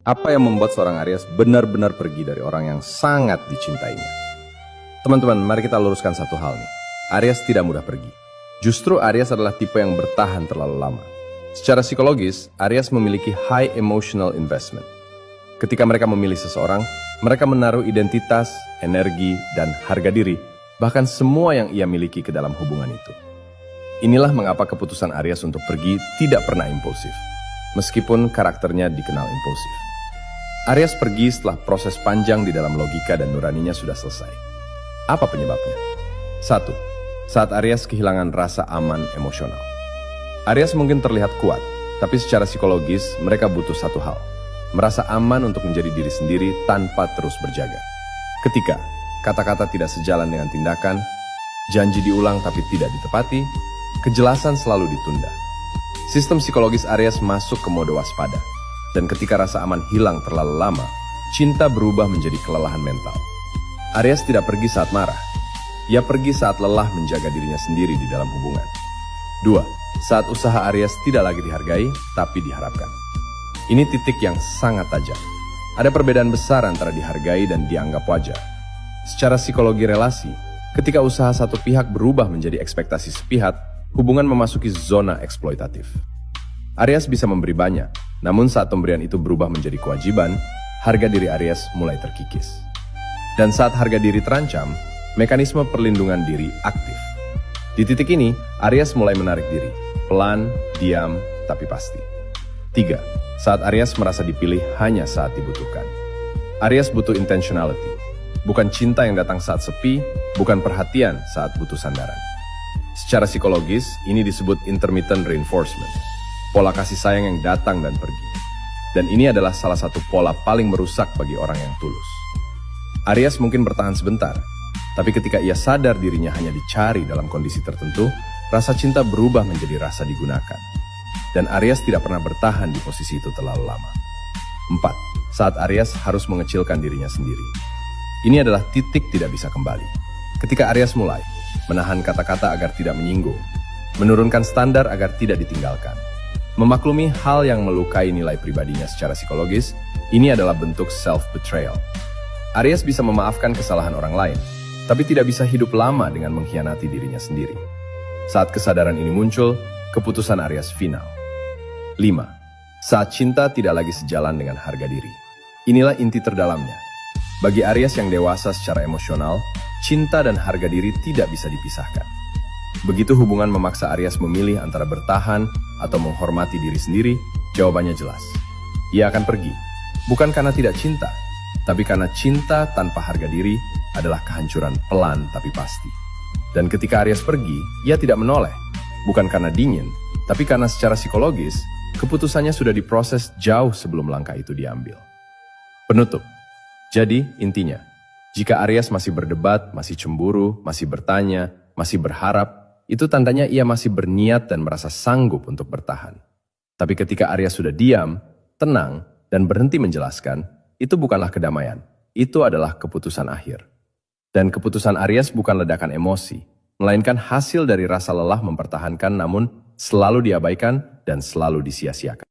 Apa yang membuat seorang Aries benar-benar pergi dari orang yang sangat dicintainya? Teman-teman, mari kita luruskan satu hal nih. Aries tidak mudah pergi. Justru Aries adalah tipe yang bertahan terlalu lama. Secara psikologis, Aries memiliki high emotional investment. Ketika mereka memilih seseorang, mereka menaruh identitas, energi, dan harga diri, bahkan semua yang ia miliki ke dalam hubungan itu. Inilah mengapa keputusan Aries untuk pergi tidak pernah impulsif, meskipun karakternya dikenal impulsif. Aries pergi setelah proses panjang di dalam logika dan nuraninya sudah selesai. Apa penyebabnya? 1. Saat Aries kehilangan rasa aman emosional. Aries mungkin terlihat kuat, tapi secara psikologis mereka butuh satu hal. Merasa aman untuk menjadi diri sendiri tanpa terus berjaga. Ketika kata-kata tidak sejalan dengan tindakan, janji diulang tapi tidak ditepati, kejelasan selalu ditunda. Sistem psikologis Aries masuk ke mode waspada. Dan ketika rasa aman hilang terlalu lama, cinta berubah menjadi kelelahan mental. Aries tidak pergi saat marah. Ia pergi saat lelah menjaga dirinya sendiri di dalam hubungan. 2. Saat usaha Aries tidak lagi dihargai, tapi diharapkan. Ini titik yang sangat tajam. Ada perbedaan besar antara dihargai dan dianggap wajar. Secara psikologi relasi, ketika usaha satu pihak berubah menjadi ekspektasi sepihak, hubungan memasuki zona eksploitatif. Aries bisa memberi banyak, namun saat pemberian itu berubah menjadi kewajiban, harga diri Aries mulai terkikis. Dan saat harga diri terancam, mekanisme perlindungan diri aktif. Di titik ini, Aries mulai menarik diri, pelan, diam, tapi pasti. 3. Saat Aries merasa dipilih hanya saat dibutuhkan. Aries butuh intentionality, bukan cinta yang datang saat sepi, bukan perhatian saat butuh sandaran. Secara psikologis, ini disebut intermittent reinforcement. Pola kasih sayang yang datang dan pergi. Dan ini adalah salah satu pola paling merusak bagi orang yang tulus. Aries mungkin bertahan sebentar, tapi ketika ia sadar dirinya hanya dicari dalam kondisi tertentu, rasa cinta berubah menjadi rasa digunakan. Dan Aries tidak pernah bertahan di posisi itu terlalu lama. 4. Saat Aries harus mengecilkan dirinya sendiri. Ini adalah titik tidak bisa kembali. Ketika Aries mulai menahan kata-kata agar tidak menyinggung, menurunkan standar agar tidak ditinggalkan, memaklumi hal yang melukai nilai pribadinya secara psikologis, ini adalah bentuk self-betrayal. Aries bisa memaafkan kesalahan orang lain, tapi tidak bisa hidup lama dengan mengkhianati dirinya sendiri. Saat kesadaran ini muncul, keputusan Aries final. 5. Saat cinta tidak lagi sejalan dengan harga diri. Inilah inti terdalamnya. Bagi Aries yang dewasa secara emosional, cinta dan harga diri tidak bisa dipisahkan. Begitu hubungan memaksa Aries memilih antara bertahan atau menghormati diri sendiri, jawabannya jelas. Ia akan pergi, bukan karena tidak cinta, tapi karena cinta tanpa harga diri adalah kehancuran pelan tapi pasti. Dan ketika Aries pergi, ia tidak menoleh, bukan karena dingin, tapi karena secara psikologis, keputusannya sudah diproses jauh sebelum langkah itu diambil. Penutup. Jadi, intinya, jika Aries masih berdebat, masih cemburu, masih bertanya, masih berharap, itu tandanya ia masih berniat dan merasa sanggup untuk bertahan. Tapi ketika Aries sudah diam, tenang, dan berhenti menjelaskan, itu bukanlah kedamaian. Itu adalah keputusan akhir. Dan keputusan Aries bukan ledakan emosi, melainkan hasil dari rasa lelah mempertahankan namun selalu diabaikan dan selalu disia-siakan.